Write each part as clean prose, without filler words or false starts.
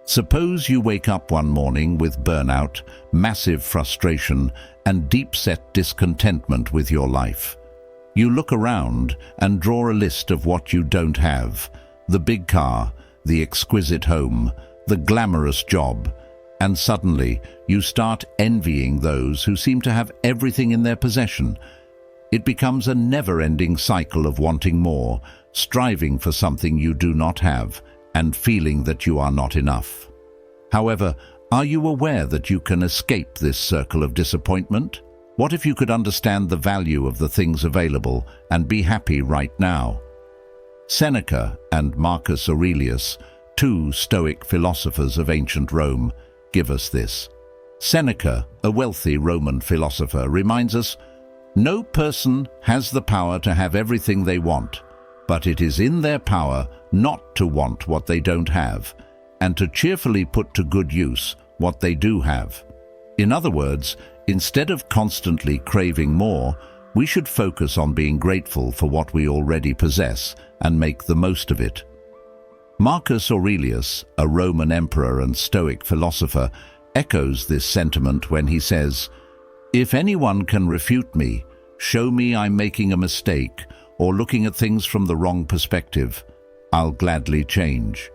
Suppose you wake up one morning with burnout, massive frustration, and deep-set discontentment with your life. You look around and draw a list of what you don't have: the big car, the exquisite home, the glamorous job, and suddenly you start envying those who seem to have everything in their possession. It becomes a never-ending cycle of wanting more, striving for something you do not have, and feeling that you are not enough. However, are you aware that you can escape this circle of disappointment? What if you could understand the value of the things available and be happy right now? Seneca and Marcus Aurelius, two Stoic philosophers of ancient Rome, give us this. Seneca, a wealthy Roman philosopher, reminds us, "No person has the power to have everything they want, but it is in their power not to want what they don't have, and to cheerfully put to good use what they do have." In other words, instead of constantly craving more, we should focus on being grateful for what we already possess and make the most of it. Marcus Aurelius, a Roman emperor and Stoic philosopher, echoes this sentiment when he says, "If anyone can refute me, show me I'm making a mistake or looking at things from the wrong perspective, I'll gladly change.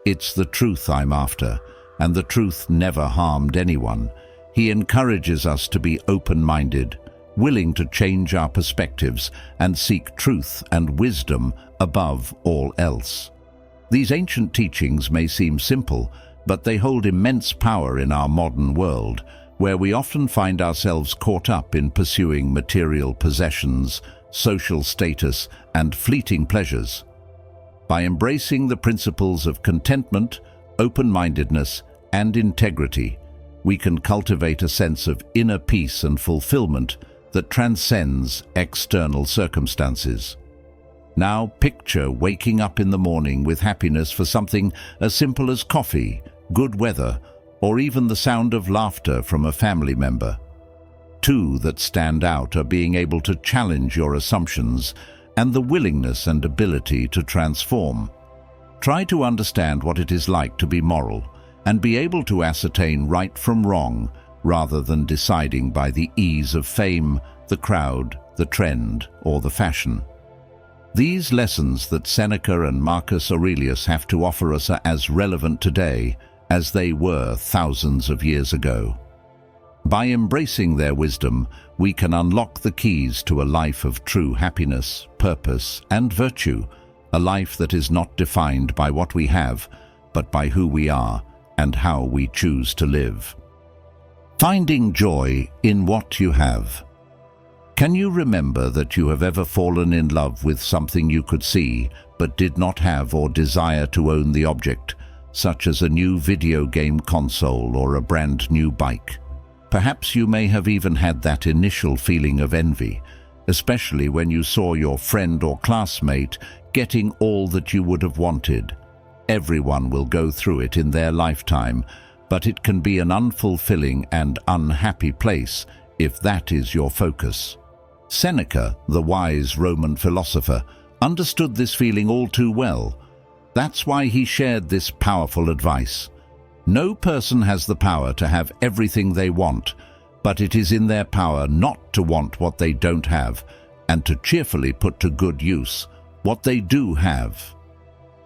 It's the truth I'm after, and the truth never harmed anyone." He encourages us to be open-minded, willing to change our perspectives and seek truth and wisdom above all else. These ancient teachings may seem simple, but they hold immense power in our modern world, where we often find ourselves caught up in pursuing material possessions, social status, and fleeting pleasures. By embracing the principles of contentment, open-mindedness, and integrity, we can cultivate a sense of inner peace and fulfillment that transcends external circumstances. Now picture waking up in the morning with happiness for something as simple as coffee, good weather, or even the sound of laughter from a family member. Two that stand out are being able to challenge your assumptions and the willingness and ability to transform. Try to understand what it is like to be moral and be able to ascertain right from wrong rather than deciding by the ease of fame, the crowd, the trend, or the fashion. These lessons that Seneca and Marcus Aurelius have to offer us are as relevant today as they were thousands of years ago. By embracing their wisdom, we can unlock the keys to a life of true happiness, purpose, and virtue, a life that is not defined by what we have, but by who we are and how we choose to live. Finding joy in what you have. Can you remember that you have ever fallen in love with something you could see but did not have or desire to own the object, such as a new video game console or a brand new bike? Perhaps you may have even had that initial feeling of envy, especially when you saw your friend or classmate getting all that you would have wanted. Everyone will go through it in their lifetime, but it can be an unfulfilling and unhappy place if that is your focus. Seneca, the wise Roman philosopher, understood this feeling all too well. That's why he shared this powerful advice. No person has the power to have everything they want, but it is in their power not to want what they don't have, and to cheerfully put to good use what they do have.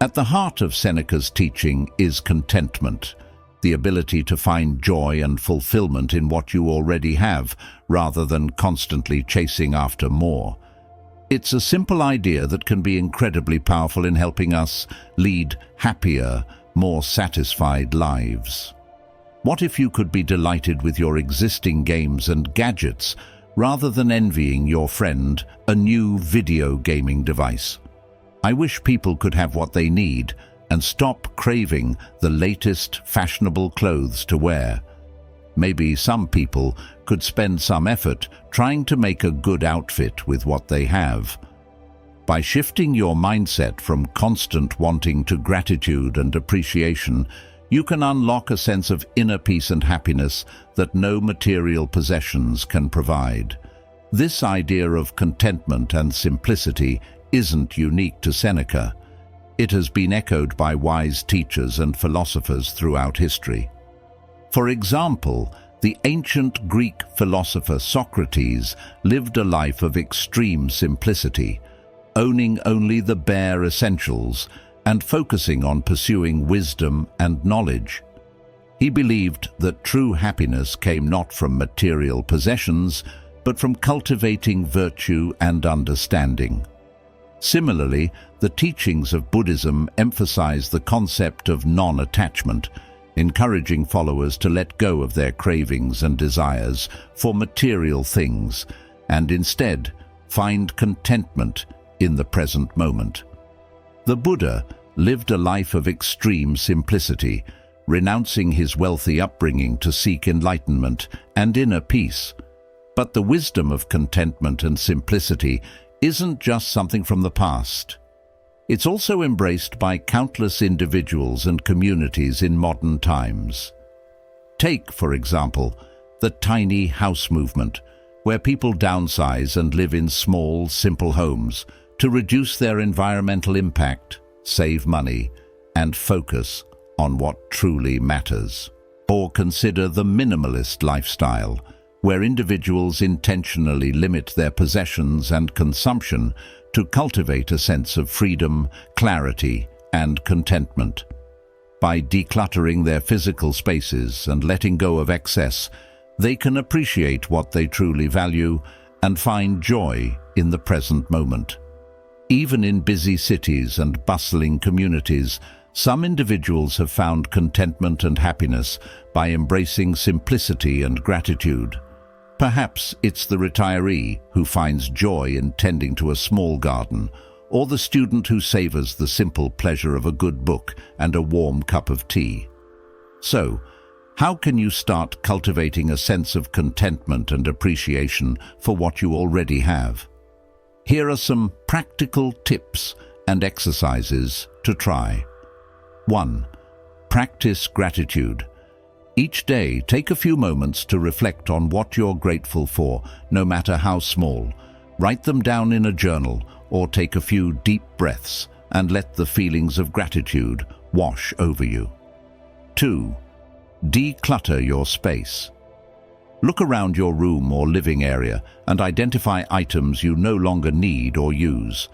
At the heart of Seneca's teaching is contentment, the ability to find joy and fulfillment in what you already have, rather than constantly chasing after more. It's a simple idea that can be incredibly powerful in helping us lead happier, more satisfied lives. What if you could be delighted with your existing games and gadgets, rather than envying your friend a new video gaming device? I wish people could have what they need and stop craving the latest fashionable clothes to wear. Maybe some people could spend some effort trying to make a good outfit with what they have. By shifting your mindset from constant wanting to gratitude and appreciation, you can unlock a sense of inner peace and happiness that no material possessions can provide. This idea of contentment and simplicity isn't unique to Seneca. it has been echoed by wise teachers and philosophers throughout history. For example, the ancient Greek philosopher Socrates lived a life of extreme simplicity, owning only the bare essentials and focusing on pursuing wisdom and knowledge. He believed that true happiness came not from material possessions, but from cultivating virtue and understanding. Similarly, the teachings of Buddhism emphasize the concept of non-attachment, encouraging followers to let go of their cravings and desires for material things and instead find contentment in the present moment. The Buddha lived a life of extreme simplicity, renouncing his wealthy upbringing to seek enlightenment and inner peace. But the wisdom of contentment and simplicity isn't just something from the past. It's also embraced by countless individuals and communities in modern times. Take, for example, the tiny house movement, where people downsize and live in small, simple homes to reduce their environmental impact, save money, and focus on what truly matters. Or consider the minimalist lifestyle, where individuals intentionally limit their possessions and consumption to cultivate a sense of freedom, clarity, and contentment. By decluttering their physical spaces and letting go of excess, they can appreciate what they truly value and find joy in the present moment. Even in busy cities and bustling communities, some individuals have found contentment and happiness by embracing simplicity and gratitude. Perhaps it's the retiree who finds joy in tending to a small garden, or the student who savors the simple pleasure of a good book and a warm cup of tea. So, how can you start cultivating a sense of contentment and appreciation for what you already have? Here are some practical tips and exercises to try. 1. Practice gratitude. Each day, take a few moments to reflect on what you're grateful for, no matter how small. Write them down in a journal or take a few deep breaths and let the feelings of gratitude wash over you. 2. Declutter your space. Look around your room or living area and identify items you no longer need or use.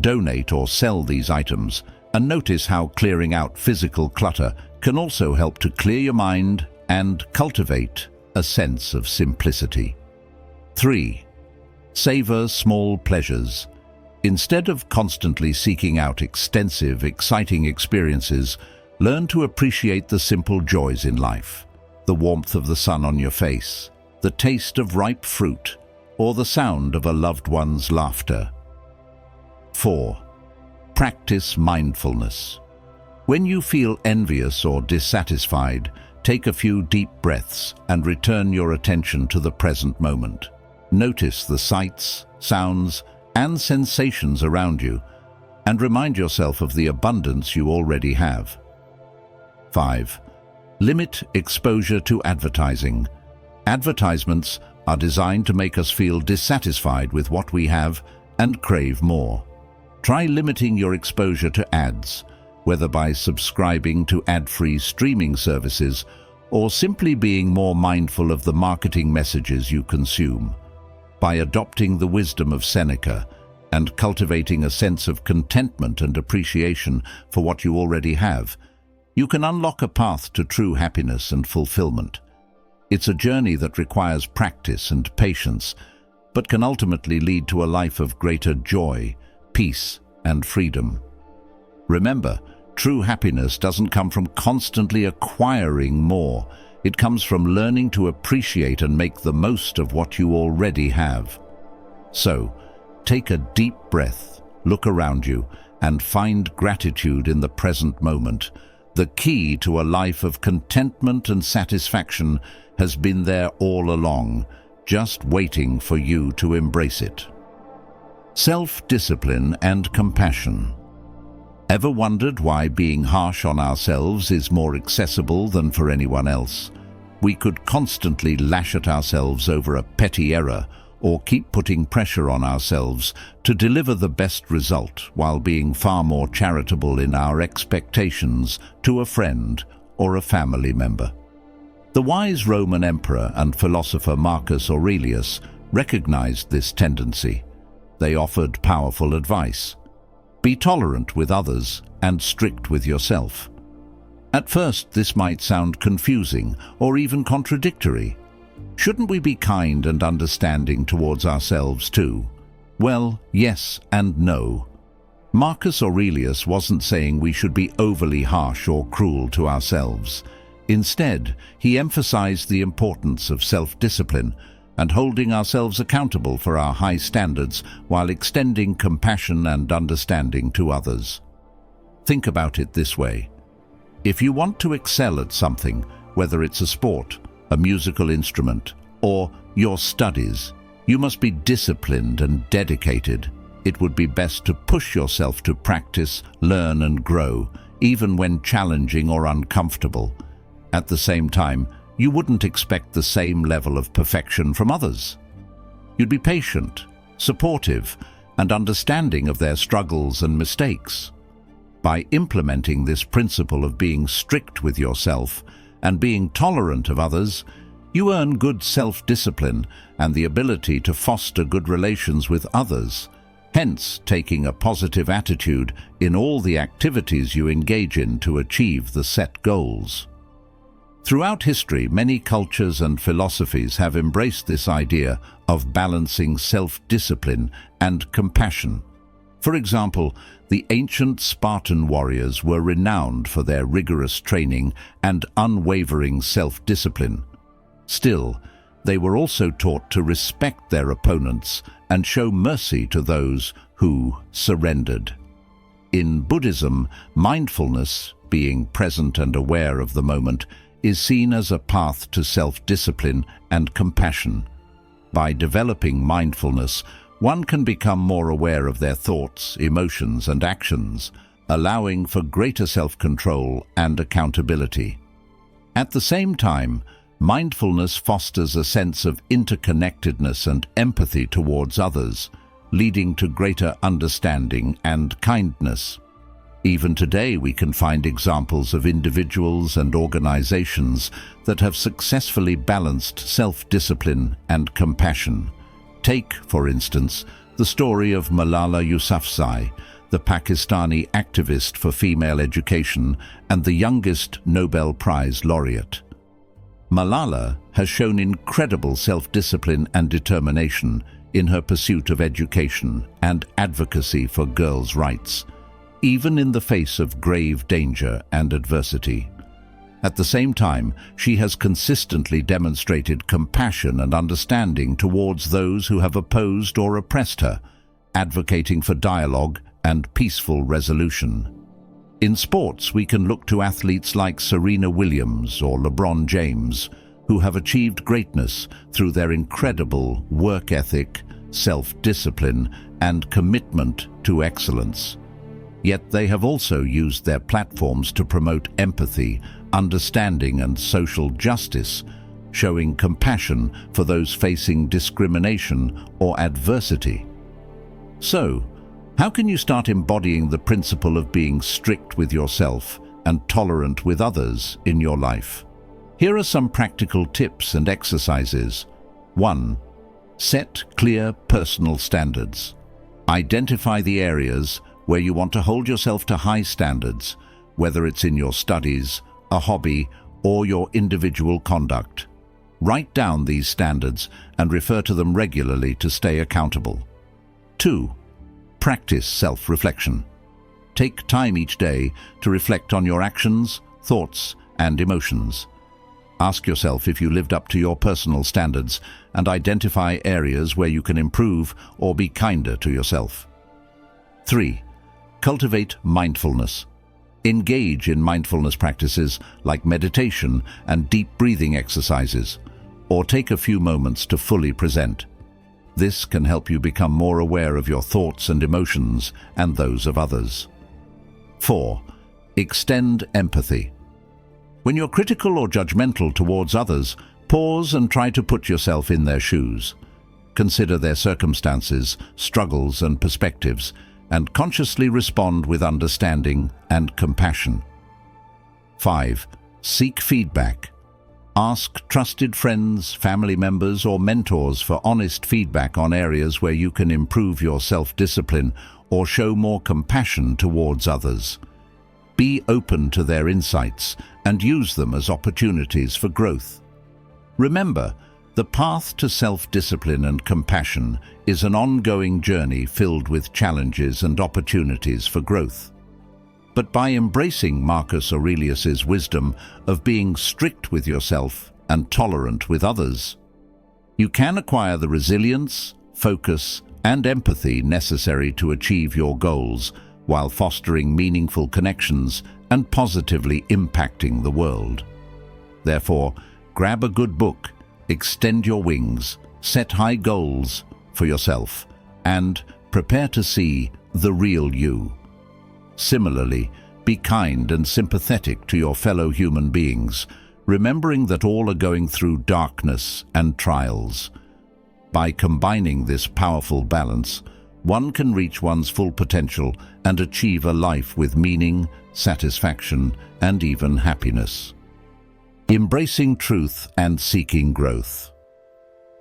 Donate or sell these items, and notice how clearing out physical clutter can also help to clear your mind and cultivate a sense of simplicity. 3. Savor small pleasures. Instead of constantly seeking out extensive, exciting experiences, learn to appreciate the simple joys in life. The warmth of the sun on your face, the taste of ripe fruit, or the sound of a loved one's laughter. 4. Practice mindfulness. When you feel envious or dissatisfied, take a few deep breaths and return your attention to the present moment. Notice the sights, sounds, and sensations around you, and remind yourself of the abundance you already have. 5. Limit exposure to advertising. Advertisements are designed to make us feel dissatisfied with what we have and crave more. Try limiting your exposure to ads, whether by subscribing to ad-free streaming services or simply being more mindful of the marketing messages you consume. By adopting the wisdom of Seneca and cultivating a sense of contentment and appreciation for what you already have, you can unlock a path to true happiness and fulfillment. It's a journey that requires practice and patience, but can ultimately lead to a life of greater joy, peace, and freedom. Remember, true happiness doesn't come from constantly acquiring more. It comes from learning to appreciate and make the most of what you already have. So, take a deep breath, look around you, and find gratitude in the present moment. The key to a life of contentment and satisfaction has been there all along, just waiting for you to embrace it. Self-discipline and compassion. Ever wondered why being harsh on ourselves is more accessible than for anyone else? We could constantly lash at ourselves over a petty error or keep putting pressure on ourselves to deliver the best result while being far more charitable in our expectations to a friend or a family member. The wise Roman emperor and philosopher Marcus Aurelius recognized this tendency. They offered powerful advice. Be tolerant with others and strict with yourself. At first, this might sound confusing or even contradictory. Shouldn't we be kind and understanding towards ourselves too? Well, yes and no. Marcus Aurelius wasn't saying we should be overly harsh or cruel to ourselves. Instead, he emphasized the importance of self-discipline and holding ourselves accountable for our high standards while extending compassion and understanding to others. Think about it this way. If you want to excel at something, whether it's a sport, a musical instrument, or your studies, you must be disciplined and dedicated. It would be best to push yourself to practice, learn, and grow, even when challenging or uncomfortable. At the same time, you wouldn't expect the same level of perfection from others. You'd be patient, supportive, and understanding of their struggles and mistakes. By implementing this principle of being strict with yourself and being tolerant of others, you earn good self-discipline and the ability to foster good relations with others, hence taking a positive attitude in all the activities you engage in to achieve the set goals. Throughout history, many cultures and philosophies have embraced this idea of balancing self-discipline and compassion. For example, the ancient Spartan warriors were renowned for their rigorous training and unwavering self-discipline. Still, they were also taught to respect their opponents and show mercy to those who surrendered. In Buddhism, mindfulness, being present and aware of the moment, is seen as a path to self-discipline and compassion. By developing mindfulness, one can become more aware of their thoughts, emotions, and actions, allowing for greater self-control and accountability. At the same time, mindfulness fosters a sense of interconnectedness and empathy towards others, leading to greater understanding and kindness. Even today, we can find examples of individuals and organizations that have successfully balanced self-discipline and compassion. Take, for instance, the story of Malala Yousafzai, the Pakistani activist for female education and the youngest Nobel Prize laureate. Malala has shown incredible self-discipline and determination in her pursuit of education and advocacy for girls' rights, even in the face of grave danger and adversity. At the same time, she has consistently demonstrated compassion and understanding towards those who have opposed or oppressed her, advocating for dialogue and peaceful resolution. In sports, we can look to athletes like Serena Williams or LeBron James, who have achieved greatness through their incredible work ethic, self-discipline, and commitment to excellence. Yet they have also used their platforms to promote empathy, understanding, and social justice, showing compassion for those facing discrimination or adversity. So, how can you start embodying the principle of being strict with yourself and tolerant with others in your life? Here are some practical tips and exercises. 1. Set clear personal standards. Identify the areas where you want to hold yourself to high standards, whether it's in your studies, a hobby, or your individual conduct. Write down these standards and refer to them regularly to stay accountable. 2. Practice self-reflection. Take time each day to reflect on your actions, thoughts, and emotions. Ask yourself if you lived up to your personal standards and identify areas where you can improve or be kinder to yourself. 3. Cultivate mindfulness. Engage in mindfulness practices like meditation and deep breathing exercises, or take a few moments to fully present. This can help you become more aware of your thoughts and emotions and those of others. 4. Extend empathy. When you're critical or judgmental towards others, pause and try to put yourself in their shoes. consider their circumstances, struggles, and perspectives, and consciously respond with understanding and compassion. 5. Seek feedback. Ask trusted friends, family members, or mentors for honest feedback on areas where you can improve your self-discipline or show more compassion towards others. Be open to their insights and use them as opportunities for growth. Remember, the path to self-discipline and compassion is an ongoing journey filled with challenges and opportunities for growth. But by embracing Marcus Aurelius's wisdom of being strict with yourself and tolerant with others, you can acquire the resilience, focus, and empathy necessary to achieve your goals while fostering meaningful connections and positively impacting the world. Therefore, grab a good book, extend your wings, set high goals for yourself, and prepare to see the real you. Similarly, be kind and sympathetic to your fellow human beings, remembering that all are going through darkness and trials. By combining this powerful balance, one can reach one's full potential and achieve a life with meaning, satisfaction, and even happiness. Embracing truth and seeking growth.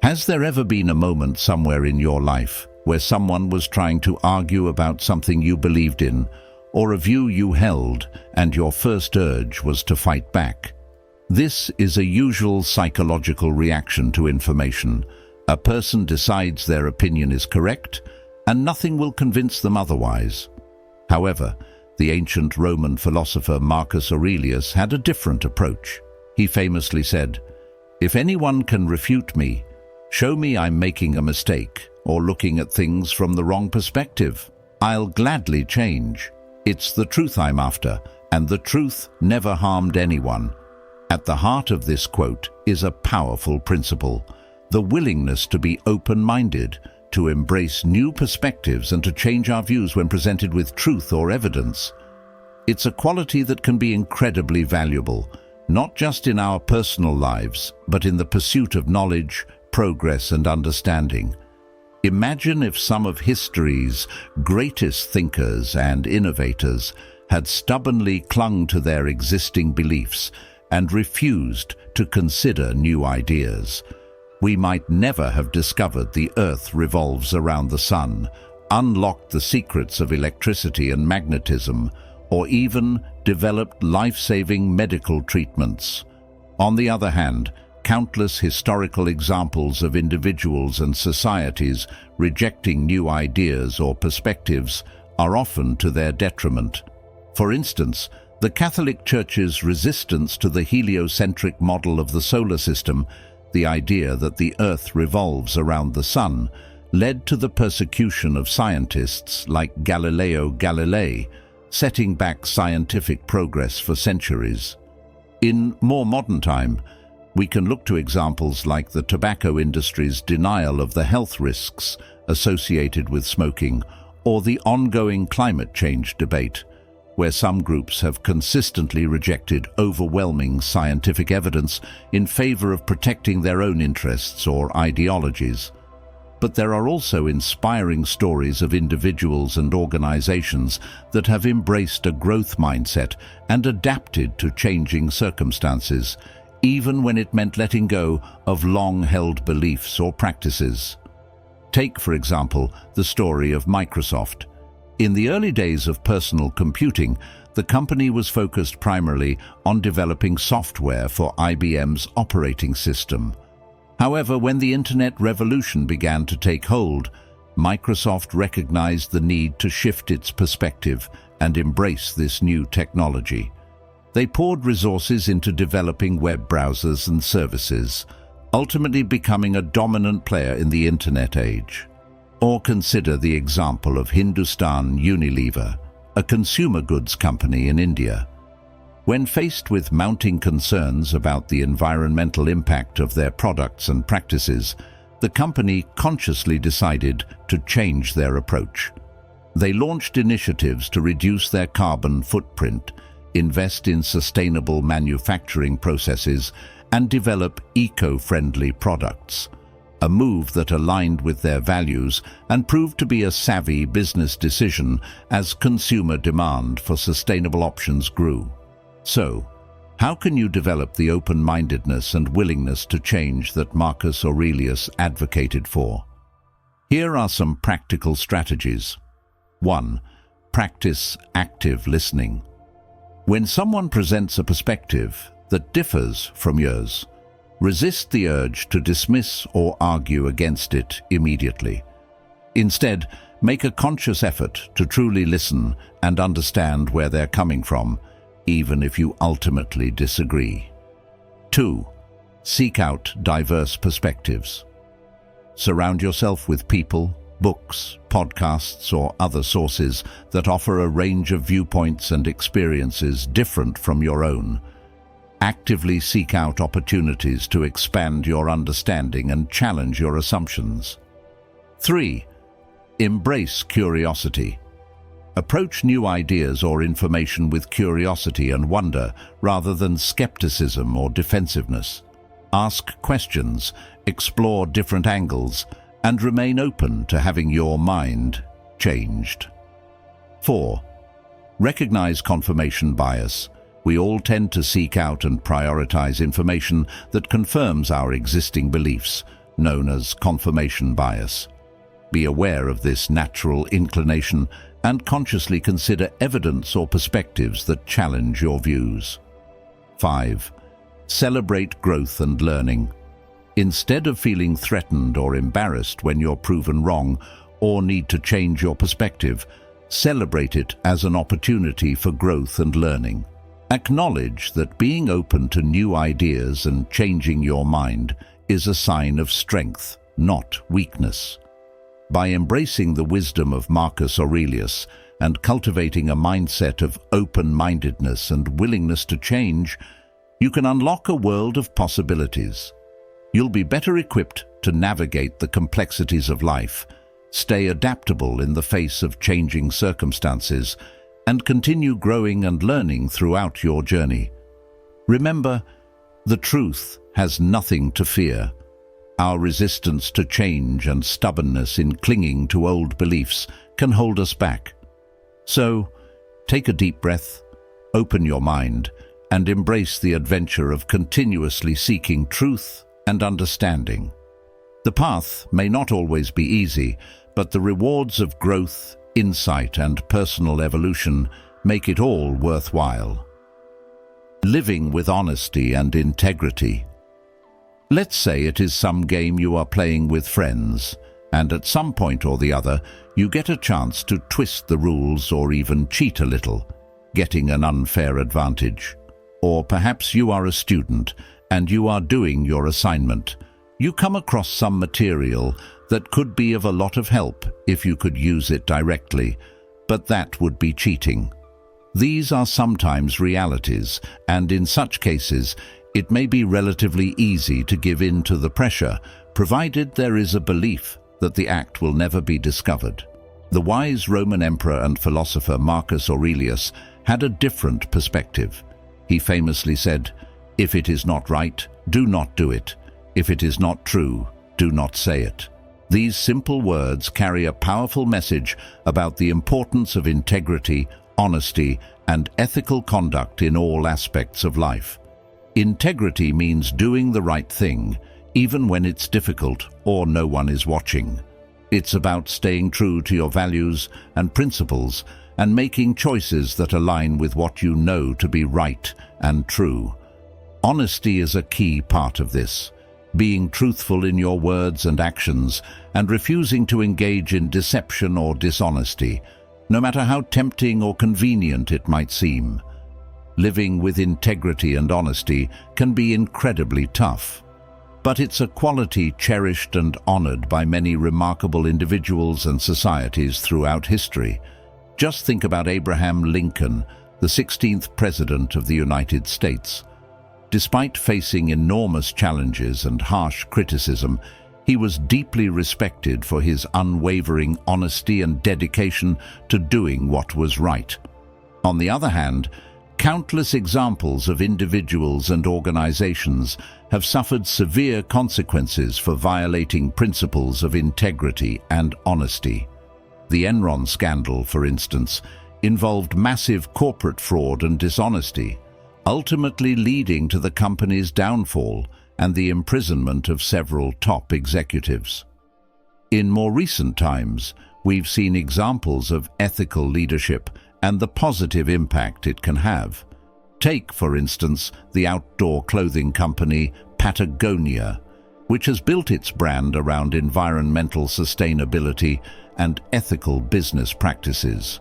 Has there ever been a moment somewhere in your life where someone was trying to argue about something you believed in, or a view you held, and your first urge was to fight back? This is a usual psychological reaction to information. A person decides their opinion is correct, and nothing will convince them otherwise. However, the ancient Roman philosopher Marcus Aurelius had a different approach. He famously said, "If anyone can refute me, show me I'm making a mistake or looking at things from the wrong perspective. I'll gladly change. It's the truth I'm after, and the truth never harmed anyone." At the heart of this quote is a powerful principle: the willingness to be open-minded, to embrace new perspectives and to change our views when presented with truth or evidence. It's a quality that can be incredibly valuable, not just in our personal lives, but in the pursuit of knowledge, progress, and understanding. Imagine if some of history's greatest thinkers and innovators had stubbornly clung to their existing beliefs and refused to consider new ideas. We might never have discovered the Earth revolves around the sun, unlocked the secrets of electricity and magnetism, or even developed life-saving medical treatments. On the other hand, countless historical examples of individuals and societies rejecting new ideas or perspectives are often to their detriment. For instance, the Catholic Church's resistance to the heliocentric model of the solar system, the idea that the Earth revolves around the sun, led to the persecution of scientists like Galileo Galilei, setting back scientific progress for centuries. In more modern time, we can look to examples like the tobacco industry's denial of the health risks associated with smoking, or the ongoing climate change debate, where some groups have consistently rejected overwhelming scientific evidence in favor of protecting their own interests or ideologies. But there are also inspiring stories of individuals and organizations that have embraced a growth mindset and adapted to changing circumstances, even when it meant letting go of long-held beliefs or practices. Take, for example, the story of Microsoft. In the early days of personal computing, the company was focused primarily on developing software for IBM's operating system. However, when the Internet revolution began to take hold, Microsoft recognized the need to shift its perspective and embrace this new technology. They poured resources into developing web browsers and services, ultimately becoming a dominant player in the Internet age. Or consider the example of Hindustan Unilever, a consumer goods company in India. When faced with mounting concerns about the environmental impact of their products and practices, the company consciously decided to change their approach. They launched initiatives to reduce their carbon footprint, invest in sustainable manufacturing processes, and develop eco-friendly products. a move that aligned with their values and proved to be a savvy business decision as consumer demand for sustainable options grew. So, how can you develop the open-mindedness and willingness to change that Marcus Aurelius advocated for? Here are some practical strategies. 1. Practice active listening. When someone presents a perspective that differs from yours, resist the urge to dismiss or argue against it immediately. Instead, make a conscious effort to truly listen and understand where they're coming from, even if you ultimately disagree. 2. Seek out diverse perspectives. Surround yourself with people, books, podcasts, or other sources that offer a range of viewpoints and experiences different from your own. Actively seek out opportunities to expand your understanding and challenge your assumptions. 3. Embrace curiosity. Approach new ideas or information with curiosity and wonder rather than skepticism or defensiveness. Ask questions, explore different angles, and remain open to having your mind changed. 4. Recognize confirmation bias. We all tend to seek out and prioritize information that confirms our existing beliefs, known as confirmation bias. Be aware of this natural inclination and consciously consider evidence or perspectives that challenge your views. 5. Celebrate growth and learning. Instead of feeling threatened or embarrassed when you're proven wrong or need to change your perspective, celebrate it as an opportunity for growth and learning. Acknowledge that being open to new ideas and changing your mind is a sign of strength, not weakness. By embracing the wisdom of Marcus Aurelius and cultivating a mindset of open-mindedness and willingness to change, you can unlock a world of possibilities. You'll be better equipped to navigate the complexities of life, stay adaptable in the face of changing circumstances, and continue growing and learning throughout your journey. Remember, the truth has nothing to fear. Our resistance to change and stubbornness in clinging to old beliefs can hold us back. So, take a deep breath, open your mind, and embrace the adventure of continuously seeking truth and understanding. The path may not always be easy, but the rewards of growth, insight, and personal evolution make it all worthwhile. Living with honesty and integrity. Let's say it is some game you are playing with friends, and at some point or the other, you get a chance to twist the rules or even cheat a little, getting an unfair advantage. Or perhaps you are a student and you are doing your assignment. You come across some material that could be of a lot of help if you could use it directly, but that would be cheating. These are sometimes realities, and in such cases, it may be relatively easy to give in to the pressure, provided there is a belief that the act will never be discovered. The wise Roman emperor and philosopher Marcus Aurelius had a different perspective. He famously said, "If it is not right, do not do it. If it is not true, do not say it." These simple words carry a powerful message about the importance of integrity, honesty, and ethical conduct in all aspects of life. Integrity means doing the right thing, even when it's difficult or no one is watching. It's about staying true to your values and principles and making choices that align with what you know to be right and true. Honesty is a key part of this. Being truthful in your words and actions, and refusing to engage in deception or dishonesty, no matter how tempting or convenient it might seem. Living with integrity and honesty can be incredibly tough, but it's a quality cherished and honored by many remarkable individuals and societies throughout history. Just think about Abraham Lincoln, the 16th President of the United States. Despite facing enormous challenges and harsh criticism, he was deeply respected for his unwavering honesty and dedication to doing what was right. On the other hand, Countless examples of individuals and organizations have suffered severe consequences for violating principles of integrity and honesty. The Enron scandal, for instance, involved massive corporate fraud and dishonesty, ultimately leading to the company's downfall and the imprisonment of several top executives. In more recent times, we've seen examples of ethical leadership and the positive impact it can have. Take, for instance, the outdoor clothing company Patagonia, which has built its brand around environmental sustainability and ethical business practices.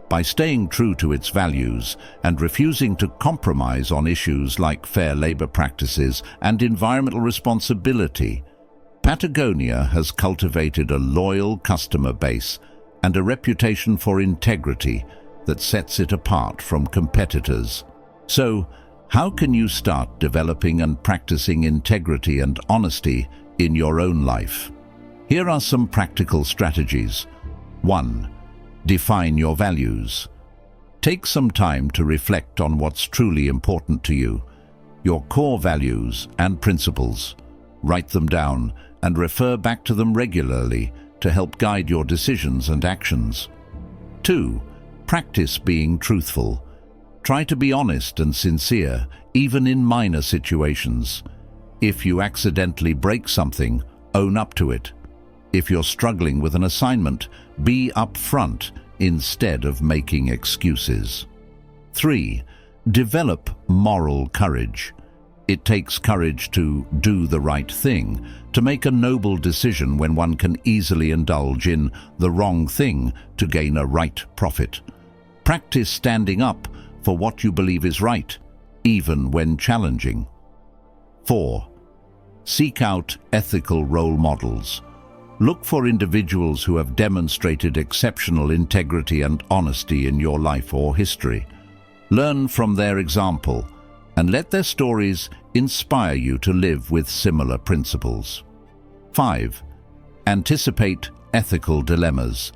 By staying true to its values and refusing to compromise on issues like fair labor practices and environmental responsibility, Patagonia has cultivated a loyal customer base and a reputation for integrity that sets it apart from competitors. So, how can you start developing and practicing integrity and honesty in your own life? Here are some practical strategies. 1. Define your values. Take some time to reflect on what's truly important to you, your core values and principles. Write them down and refer back to them regularly to help guide your decisions and actions. 2. Practice being truthful. Try to be honest and sincere, even in minor situations. If you accidentally break something, own up to it. If you're struggling with an assignment, be upfront instead of making excuses. 3. Develop moral courage. It takes courage to do the right thing, to make a noble decision when one can easily indulge in the wrong thing to gain a right profit. Practice standing up for what you believe is right, even when challenging. 4. Seek out ethical role models. Look for individuals who have demonstrated exceptional integrity and honesty in your life or history. Learn from their example and let their stories inspire you to live with similar principles. 5. Anticipate ethical dilemmas.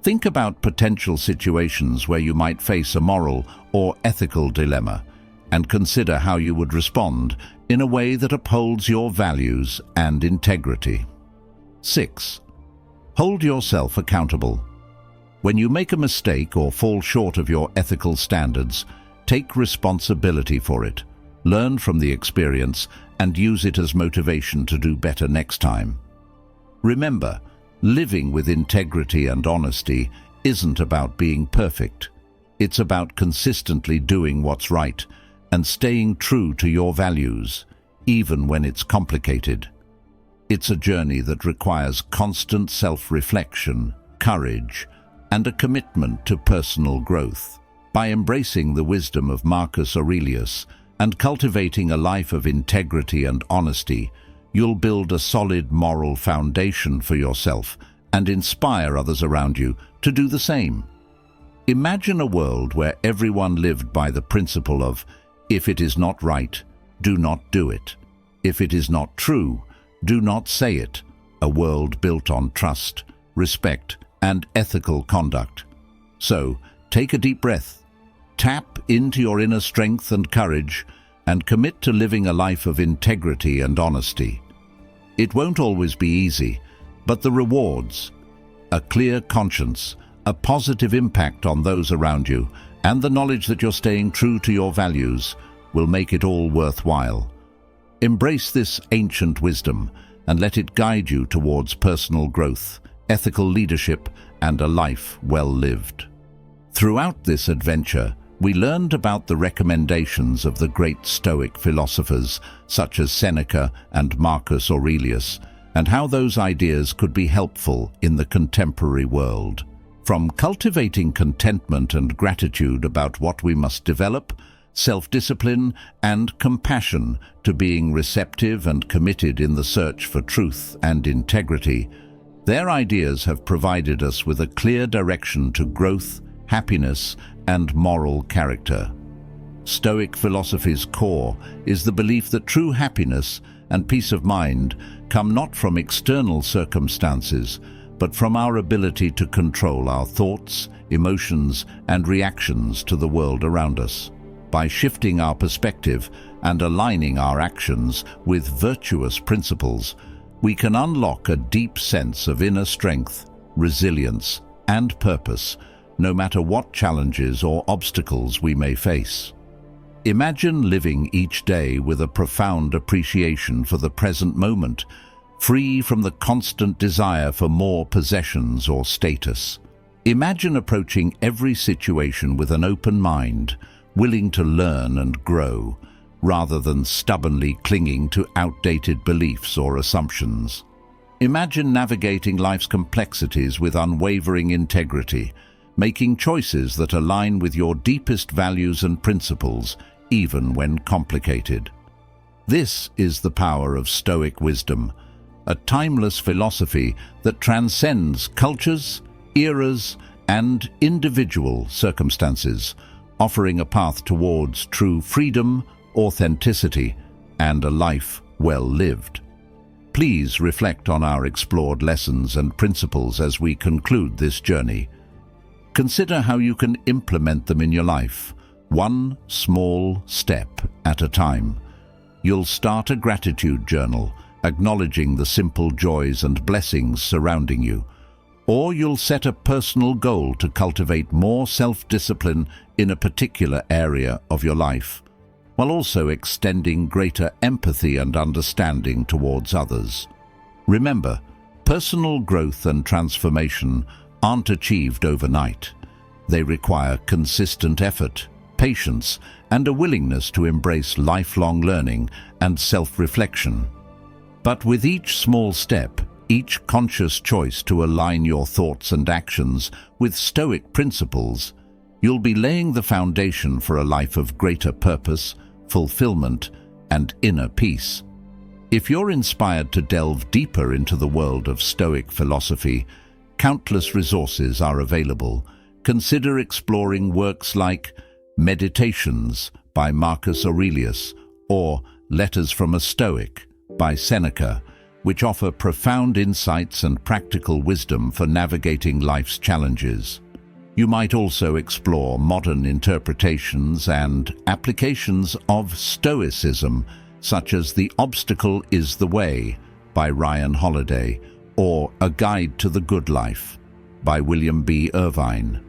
Think about potential situations where you might face a moral or ethical dilemma and consider how you would respond in a way that upholds your values and integrity. 6. Hold yourself accountable. When you make a mistake or fall short of your ethical standards, take responsibility for it. Learn from the experience and use it as motivation to do better next time. Remember, living with integrity and honesty isn't about being perfect. It's about consistently doing what's right and staying true to your values, even when it's complicated. It's a journey that requires constant self-reflection, courage, and a commitment to personal growth. By embracing the wisdom of Marcus Aurelius and cultivating a life of integrity and honesty, you'll build a solid moral foundation for yourself and inspire others around you to do the same. Imagine a world where everyone lived by the principle of, if it is not right, do not do it. If it is not true, do not say it. A world built on trust, respect, and ethical conduct. So, take a deep breath, tap into your inner strength and courage, and commit to living a life of integrity and honesty. It won't always be easy, but the rewards, a clear conscience, a positive impact on those around you, and the knowledge that you're staying true to your values will make it all worthwhile. Embrace this ancient wisdom and let it guide you towards personal growth, ethical leadership, and a life well lived. Throughout this adventure, we learned about the recommendations of the great Stoic philosophers such as Seneca and Marcus Aurelius, and how those ideas could be helpful in the contemporary world. From cultivating contentment and gratitude about what we must develop, self-discipline and compassion, to being receptive and committed in the search for truth and integrity, their ideas have provided us with a clear direction to growth, happiness, and moral character. Stoic philosophy's core is the belief that true happiness and peace of mind come not from external circumstances, but from our ability to control our thoughts, emotions, and reactions to the world around us. By shifting our perspective and aligning our actions with virtuous principles, we can unlock a deep sense of inner strength, resilience, and purpose, no matter what challenges or obstacles we may face. Imagine living each day with a profound appreciation for the present moment, free from the constant desire for more possessions or status. Imagine approaching every situation with an open mind, willing to learn and grow, rather than stubbornly clinging to outdated beliefs or assumptions. Imagine navigating life's complexities with unwavering integrity, making choices that align with your deepest values and principles, even when complicated. This is the power of Stoic wisdom, a timeless philosophy that transcends cultures, eras, and individual circumstances, offering a path towards true freedom, authenticity, and a life well lived. Please reflect on our explored lessons and principles as we conclude this journey. Consider how you can implement them in your life, one small step at a time. You'll start a gratitude journal, acknowledging the simple joys and blessings surrounding you. Or you'll set a personal goal to cultivate more self-discipline in a particular area of your life, while also extending greater empathy and understanding towards others. Remember, personal growth and transformation aren't achieved overnight. They require consistent effort, patience, and a willingness to embrace lifelong learning and self-reflection. But with each small step, each conscious choice to align your thoughts and actions with Stoic principles, you'll be laying the foundation for a life of greater purpose, fulfillment, and inner peace. If you're inspired to delve deeper into the world of Stoic philosophy, countless resources are available. Consider exploring works like Meditations by Marcus Aurelius or Letters from a Stoic by Seneca, which offer profound insights and practical wisdom for navigating life's challenges. You might also explore modern interpretations and applications of Stoicism, such as The Obstacle is the Way by Ryan Holiday or A Guide to the Good Life by William B. Irvine.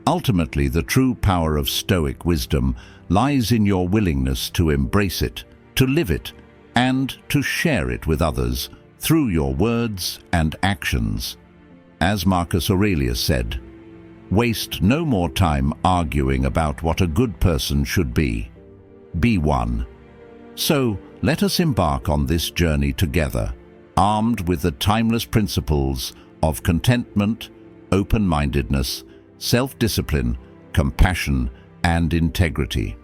Ultimately, the true power of Stoic wisdom lies in your willingness to embrace it, to live it, and to share it with others through your words and actions. As Marcus Aurelius said, "Waste no more time arguing about what a good person should be. Be one." So, let us embark on this journey together, armed with the timeless principles of contentment, open-mindedness, self-discipline, compassion, and integrity.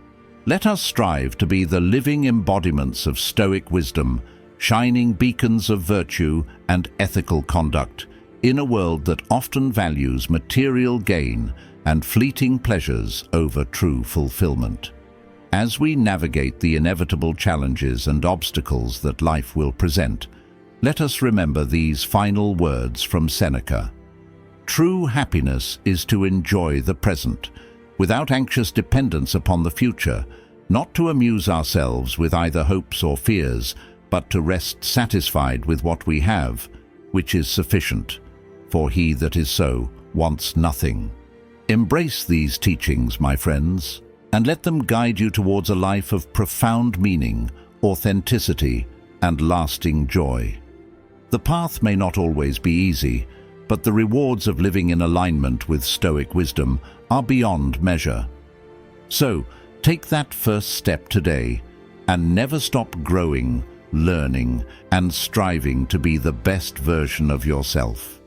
Let us strive to be the living embodiments of Stoic wisdom, shining beacons of virtue and ethical conduct in a world that often values material gain and fleeting pleasures over true fulfillment. As we navigate the inevitable challenges and obstacles that life will present, let us remember these final words from Seneca. True happiness is to enjoy the present, without anxious dependence upon the future, not to amuse ourselves with either hopes or fears, but to rest satisfied with what we have, which is sufficient. For he that is so wants nothing. Embrace these teachings, my friends, and let them guide you towards a life of profound meaning, authenticity, and lasting joy. The path may not always be easy, but the rewards of living in alignment with Stoic wisdom are beyond measure. So, take that first step today and never stop growing, learning, and striving to be the best version of yourself.